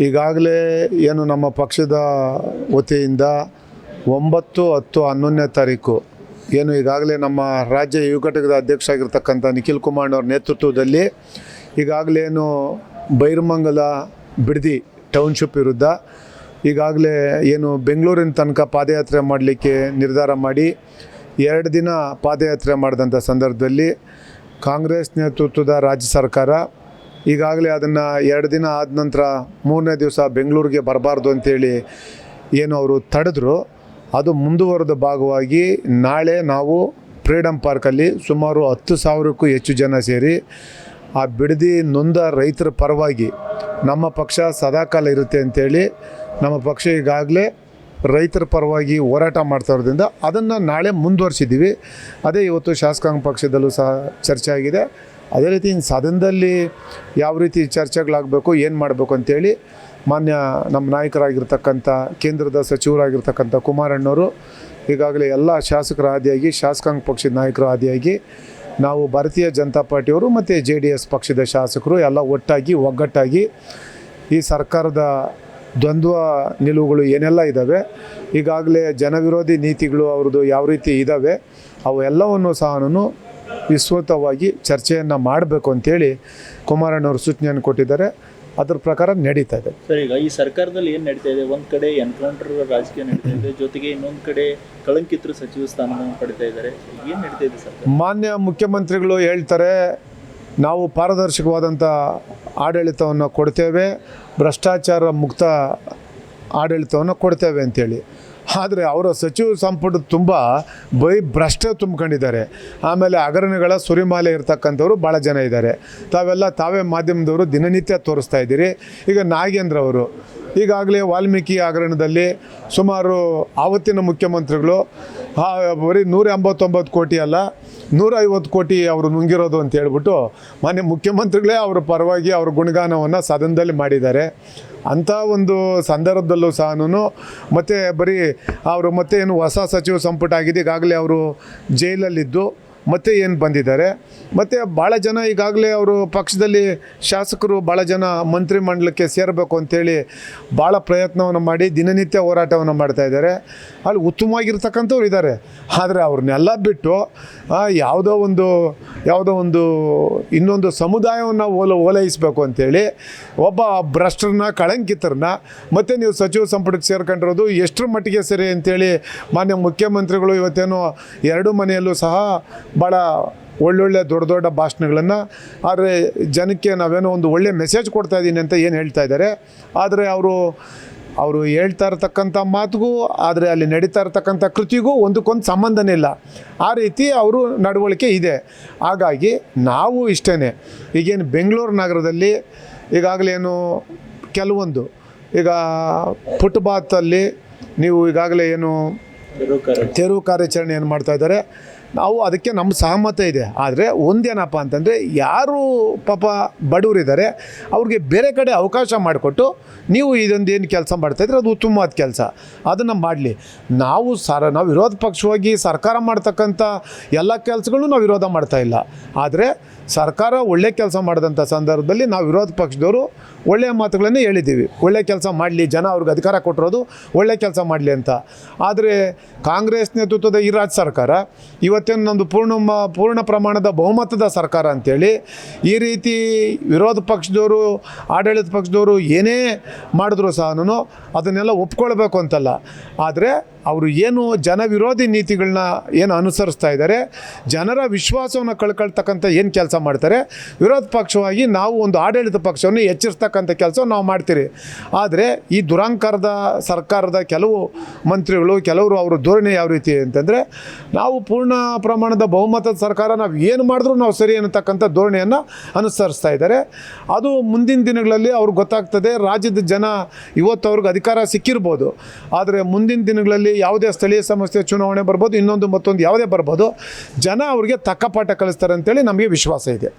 ಈಗಾಗಲೇ ಏನು ನಮ್ಮ ಪಕ್ಷದ ವತಿಯಿಂದ 9, 10, 11ನೇ ತಾರೀಕು ಏನು ಈಗಾಗಲೇ ನಮ್ಮ ರಾಜ್ಯ ಯುವ ಘಟಕದ ಅಧ್ಯಕ್ಷ ಆಗಿರ್ತಕ್ಕಂಥ ನಿಖಿಲ್ ಕುಮಾರಣ್ಣವ್ರ ನೇತೃತ್ವದಲ್ಲಿ ಈಗಾಗಲೇ ಏನು ಬೈರಮಂಗಲ ಬಿಡದಿ ಟೌನ್ಶಿಪ್ ವಿರುದ್ಧ ಈಗಾಗಲೇ ಏನು ಬೆಂಗಳೂರಿನ ತನಕ ಪಾದಯಾತ್ರೆ ಮಾಡಲಿಕ್ಕೆ ನಿರ್ಧಾರ ಮಾಡಿ 2 ದಿನ ಪಾದಯಾತ್ರೆ ಮಾಡಿದಂಥ ಸಂದರ್ಭದಲ್ಲಿ ಕಾಂಗ್ರೆಸ್ ನೇತೃತ್ವದ ರಾಜ್ಯ ಸರ್ಕಾರ ಈಗಾಗಲೇ ಅದನ್ನು 2 ದಿನ ಆದ ನಂತರ 3ನೇ ದಿವಸ ಬೆಂಗಳೂರಿಗೆ ಬರಬಾರ್ದು ಅಂತೇಳಿ ಏನು ಅವರು ತಡೆದ್ರು. ಅದು ಮುಂದುವರೆದ ಭಾಗವಾಗಿ ನಾಳೆ ನಾವು ಫ್ರೀಡಮ್ ಪಾರ್ಕಲ್ಲಿ ಸುಮಾರು 10,000ಕ್ಕೂ ಹೆಚ್ಚು ಜನ ಸೇರಿ ಆ ಬಿಡದಿ ನೊಂದ ರೈತರ ಪರವಾಗಿ ನಮ್ಮ ಪಕ್ಷ ಸದಾಕಾಲ ಇರುತ್ತೆ ಅಂತೇಳಿ ನಮ್ಮ ಪಕ್ಷ ಈಗಾಗಲೇ ರೈತರ ಪರವಾಗಿ ಹೋರಾಟ ಮಾಡ್ತಾ ಇರೋದ್ರಿಂದ ಅದನ್ನು ನಾಳೆ ಮುಂದುವರಿಸಿದ್ದೀವಿ. ಅದೇ ಇವತ್ತು ಶಾಸಕಾಂಗ ಪಕ್ಷದಲ್ಲೂ ಸಹ ಚರ್ಚೆ ಆಗಿದೆ. ಅದೇ ರೀತಿ ಸದನದಲ್ಲಿ ಯಾವ ರೀತಿ ಚರ್ಚೆಗಳಾಗಬೇಕು, ಏನು ಮಾಡಬೇಕು ಅಂತೇಳಿ ಮಾನ್ಯ ನಮ್ಮ ನಾಯಕರಾಗಿರ್ತಕ್ಕಂಥ ಕೇಂದ್ರದ ಸಚಿವರಾಗಿರ್ತಕ್ಕಂಥ ಕುಮಾರಣ್ಣವರು ಈಗಾಗಲೇ ಎಲ್ಲ ಶಾಸಕರ ಆದಿಯಾಗಿ ಶಾಸಕಾಂಗ ಪಕ್ಷದ ನಾಯಕರ ಆದಿಯಾಗಿ ನಾವು ಭಾರತೀಯ ಜನತಾ ಪಾರ್ಟಿಯವರು ಮತ್ತು JDS ಪಕ್ಷದ ಶಾಸಕರು ಎಲ್ಲ ಒಗ್ಗಟ್ಟಾಗಿ ಈ ಸರ್ಕಾರದ ದ್ವಂದ್ವ ನಿಲುವುಗಳು ಏನೆಲ್ಲ ಇದ್ದಾವೆ, ಈಗಾಗಲೇ ಜನವಿರೋಧಿ ನೀತಿಗಳು ಅವ್ರದ್ದು ಯಾವ ರೀತಿ ಇದ್ದಾವೆ, ಅವು ಎಲ್ಲವನ್ನು ಸಹ ವಿಸ್ತೃತವಾಗಿ ಚರ್ಚೆಯನ್ನು ಮಾಡಬೇಕು ಅಂತೇಳಿ ಕುಮಾರಣ್ಣವರು ಸೂಚನೆಯನ್ನು ಕೊಟ್ಟಿದ್ದಾರೆ. ಅದರ ಪ್ರಕಾರ ನಡೀತಾ ಇದೆ. ಸರ್, ಈಗ ಈ ಸರ್ಕಾರದಲ್ಲಿ ಏನು ನಡೀತಾ ಇದೆ, ಒಂದು ಕಡೆ ಎನ್ಕೌಂಟರ್ ರಾಜಕೀಯ ನಡೀತಾ ಇದೆ, ಜೊತೆಗೆ ಇನ್ನೊಂದು ಕಡೆ ಕಳಂಕಿತರು ಸಚಿವ ಸ್ಥಾನವನ್ನು ಪಡಿತಾ ಇದ್ದಾರೆ. ಏನು ನಡೀತಾ ಇದೆ ಸರ್? ಮಾನ್ಯ ಮುಖ್ಯಮಂತ್ರಿಗಳು ಹೇಳ್ತಾರೆ, ನಾವು ಪಾರದರ್ಶಕವಾದಂಥ ಆಡಳಿತವನ್ನು ಕೊಡ್ತೇವೆ, ಭ್ರಷ್ಟಾಚಾರ ಮುಕ್ತ ಆಡಳಿತವನ್ನು ಕೊಡ್ತೇವೆ ಅಂತೇಳಿ. ಆದರೆ ಅವರ ಸಚಿವ ಸಂಪುಟ ತುಂಬ ಭ್ರಷ್ಟ ತುಂಬ್ಕೊಂಡಿದ್ದಾರೆ. ಆಮೇಲೆ ಹಗರಣಗಳ ಸುರಿಮಾಲೆ ಇರ್ತಕ್ಕಂಥವ್ರು ಭಾಳ ಜನ ಇದ್ದಾರೆ. ತಾವೇ ಮಾಧ್ಯಮದವರು ದಿನನಿತ್ಯ ತೋರಿಸ್ತಾ ಇದ್ದೀರಿ. ಈಗ ನಾಗೇಂದ್ರ ಅವರು ಈಗಾಗಲೇ ವಾಲ್ಮೀಕಿ ಹಗರಣದಲ್ಲಿ ಸುಮಾರು ಆವತ್ತಿನ ಮುಖ್ಯಮಂತ್ರಿಗಳು ಬರೀ 189 ಕೋಟಿ ಅಲ್ಲ 150 ಕೋಟಿ ಅವರು ನುಂಗಿರೋದು ಅಂತ ಹೇಳ್ಬಿಟ್ಟು ಮಾನ್ಯ ಮುಖ್ಯಮಂತ್ರಿಗಳೇ ಅವರ ಪರವಾಗಿ ಅವ್ರ ಗುಣಗಾನವನ್ನು ಸದನದಲ್ಲಿ ಮಾಡಿದ್ದಾರೆ. ಅಂಥ ಒಂದು ಸಂದರ್ಭದಲ್ಲೂ ಸಹ ಮತ್ತು ಬರೀ ಅವರು ಮತ್ತೆ ಏನು ಹೊಸ ಸಚಿವ ಸಂಪುಟ ಆಗಿದೆ, ಈಗಾಗಲೇ ಅವರು ಜೈಲಲ್ಲಿದ್ದು ಮತ್ತೆ ಏನು ಬಂದಿದ್ದಾರೆ. ಮತ್ತು ಭಾಳ ಜನ ಈಗಾಗಲೇ ಅವರು ಪಕ್ಷದಲ್ಲಿ ಶಾಸಕರು ಭಾಳ ಜನ ಮಂತ್ರಿಮಂಡಲಕ್ಕೆ ಸೇರಬೇಕು ಅಂಥೇಳಿ ಭಾಳ ಪ್ರಯತ್ನವನ್ನು ಮಾಡಿ ದಿನನಿತ್ಯ ಹೋರಾಟವನ್ನು ಮಾಡ್ತಾಯಿದ್ದಾರೆ. ಅಲ್ಲಿ ಉತ್ತಮವಾಗಿರ್ತಕ್ಕಂಥವ್ರು ಇದ್ದಾರೆ. ಆದರೆ ಅವ್ರನ್ನೆಲ್ಲ ಬಿಟ್ಟು ಯಾವುದೋ ಒಂದು ಇನ್ನೊಂದು ಸಮುದಾಯವನ್ನು ಓಲೈಸಬೇಕು ಅಂಥೇಳಿ ಒಬ್ಬ ಭ್ರಷ್ಟರನ್ನ ಕಳಂಕಿತರನ್ನ ಮತ್ತು ನೀವು ಸಚಿವ ಸಂಪುಟಕ್ಕೆ ಸೇರ್ಕೊಂಡಿರೋದು ಎಷ್ಟರ ಮಟ್ಟಿಗೆ ಸರಿ ಅಂತೇಳಿ ಮಾನ್ಯ ಮುಖ್ಯಮಂತ್ರಿಗಳು ಇವತ್ತೇನು 2 ಮನೆಯಲ್ಲೂ ಸಹ ಭಾಳ ಒಳ್ಳೊಳ್ಳೆ ದೊಡ್ಡ ಭಾಷಣಗಳನ್ನು, ಆದರೆ ಜನಕ್ಕೆ ನಾವೇನೋ ಒಂದು ಒಳ್ಳೆ ಮೆಸೇಜ್ ಕೊಡ್ತಾ ಇದ್ದೀನಿ ಅಂತ ಏನು ಹೇಳ್ತಾ ಇದ್ದಾರೆ. ಆದರೆ ಅವರು ಹೇಳ್ತಾ ಇರ್ತಕ್ಕಂಥ ಮಾತಿಗೂ ಆದರೆ ಅಲ್ಲಿ ನಡೀತಾ ಇರ್ತಕ್ಕಂಥ ಕೃತಿಗೂ ಒಂದಕ್ಕೊಂದು ಸಂಬಂಧನೇ ಇಲ್ಲ. ಆ ರೀತಿ ಅವರು ನಡವಳಿಕೆ ಇದೆ. ಹಾಗಾಗಿ ನಾವು ಇಷ್ಟೇ, ಈಗೇನು ಬೆಂಗಳೂರು ನಗರದಲ್ಲಿ ಈಗಾಗಲೇ ಏನು ಕೆಲವೊಂದು ಈಗ ಫುಟ್ಪಾತಲ್ಲಿ ನೀವು ಈಗಾಗಲೇ ಏನು ತೆರವು ಕಾರ್ಯಾಚರಣೆ ಏನು ಮಾಡ್ತಾಯಿದ್ದಾರೆ, ನಾವು ಅದಕ್ಕೆ ನಮ್ಮ ಸಹಮತ ಇದೆ. ಆದರೆ ಒಂದೇನಪ್ಪ ಅಂತಂದರೆ ಯಾರು ಪಾಪ ಬಡವರಿದ್ದಾರೆ ಅವ್ರಿಗೆ ಬೇರೆ ಕಡೆ ಅವಕಾಶ ಮಾಡಿಕೊಟ್ಟು ನೀವು ಇದೊಂದು ಏನು ಕೆಲಸ ಮಾಡ್ತಾಯಿದ್ರೆ ಅದು ಉತ್ತಮವಾದ ಕೆಲಸ, ಅದನ್ನು ಮಾಡಲಿ. ನಾವು ವಿರೋಧ ಪಕ್ಷವಾಗಿ ಸರ್ಕಾರ ಮಾಡ್ತಕ್ಕಂಥ ಎಲ್ಲ ಕೆಲಸಗಳು ನಾವು ವಿರೋಧ ಮಾಡ್ತಾಯಿಲ್ಲ. ಆದರೆ ಸರ್ಕಾರ ಒಳ್ಳೆ ಕೆಲಸ ಮಾಡಿದಂಥ ಸಂದರ್ಭದಲ್ಲಿ ನಾವು ವಿರೋಧ ಪಕ್ಷದವರು ಒಳ್ಳೆಯ ಮಾತುಗಳನ್ನೇ ಹೇಳಿದ್ದೀವಿ. ಒಳ್ಳೆ ಕೆಲಸ ಮಾಡಲಿ, ಜನ ಅವ್ರಿಗೆ ಅಧಿಕಾರ ಕೊಟ್ಟಿರೋದು ಒಳ್ಳೆ ಕೆಲಸ ಮಾಡಲಿ ಅಂತ. ಆದರೆ ಕಾಂಗ್ರೆಸ್ ನೇತೃತ್ವದ ಈ ರಾಜ್ಯ ಸರ್ಕಾರ ಇವತ್ತೇನು ನಮ್ಮದು ಪೂರ್ಣ ಪ್ರಮಾಣದ ಬಹುಮತದ ಸರ್ಕಾರ ಅಂಥೇಳಿ ಈ ರೀತಿ ವಿರೋಧ ಪಕ್ಷದವರು ಆಡಳಿತ ಪಕ್ಷದವರು ಏನೇ ಮಾಡಿದ್ರು ಸಹ ಅದನ್ನೆಲ್ಲ ಒಪ್ಕೊಳ್ಬೇಕು ಅಂತಲ್ಲ. ಆದರೆ ಅವರು ಏನು ಜನ ವಿರೋಧಿ ನೀತಿಗಳನ್ನ ಏನು ಅನುಸರಿಸ್ತಾ ಇದ್ದಾರೆ, ಜನರ ವಿಶ್ವಾಸವನ್ನು ಕಳ್ಕೊಳ್ತಕ್ಕಂಥ ಏನು ಕೆಲಸ ಮಾಡ್ತಾರೆ, ವಿರೋಧ ಪಕ್ಷವಾಗಿ ನಾವು ಒಂದು ಆಡಳಿತ ಪಕ್ಷವನ್ನು ಎಚ್ಚರಿಸ್ತಕ್ಕಂಥ ಕೆಲಸ ನಾವು ಮಾಡ್ತೀರಿ. ಆದರೆ ಈ ದುರಂಕಾರದ ಸರ್ಕಾರದ ಕೆಲವು ಮಂತ್ರಿಗಳು ಕೆಲವರು ಅವರ ಧೋರಣೆ ಯಾವ ರೀತಿ ಅಂತಂದರೆ, ನಾವು ಪೂರ್ಣ ಪ್ರಮಾಣದ ಬಹುಮತದ ಸರ್ಕಾರ, ನಾವು ಏನು ಮಾಡಿದ್ರೂ ನಾವು ಸರಿ ಅನ್ನತಕ್ಕಂಥ ಧೋರಣೆಯನ್ನು ಅನುಸರಿಸ್ತಾ ಇದ್ದಾರೆ. ಅದು ಮುಂದಿನ ದಿನಗಳಲ್ಲಿ ಅವ್ರಿಗೆ ಗೊತ್ತಾಗ್ತದೆ. ರಾಜ್ಯದ ಜನ ಇವತ್ತು ಅವ್ರಿಗೆ ಅಧಿಕಾರ ಸಿಕ್ಕಿರ್ಬೋದು, ಆದರೆ ಮುಂದಿನ ದಿನಗಳಲ್ಲಿ ಯಾವುದೇ ಸ್ಥಳೀಯ ಸಂಸ್ಥೆ ಚುನಾವಣೆ ಬರ್ಬೋದು, ಇನ್ನೊಂದು ಮತ್ತೊಂದು ಯಾವುದೇ ಬರ್ಬೋದು, ಜನ ಅವ್ರಿಗೆ ತಕ್ಕ ಪಾಠ ಕಲಿಸ್ತಾರೆ ಅಂತೇಳಿ ನಮಗೆ ವಿಶ್ವಾಸ ಇದೆ.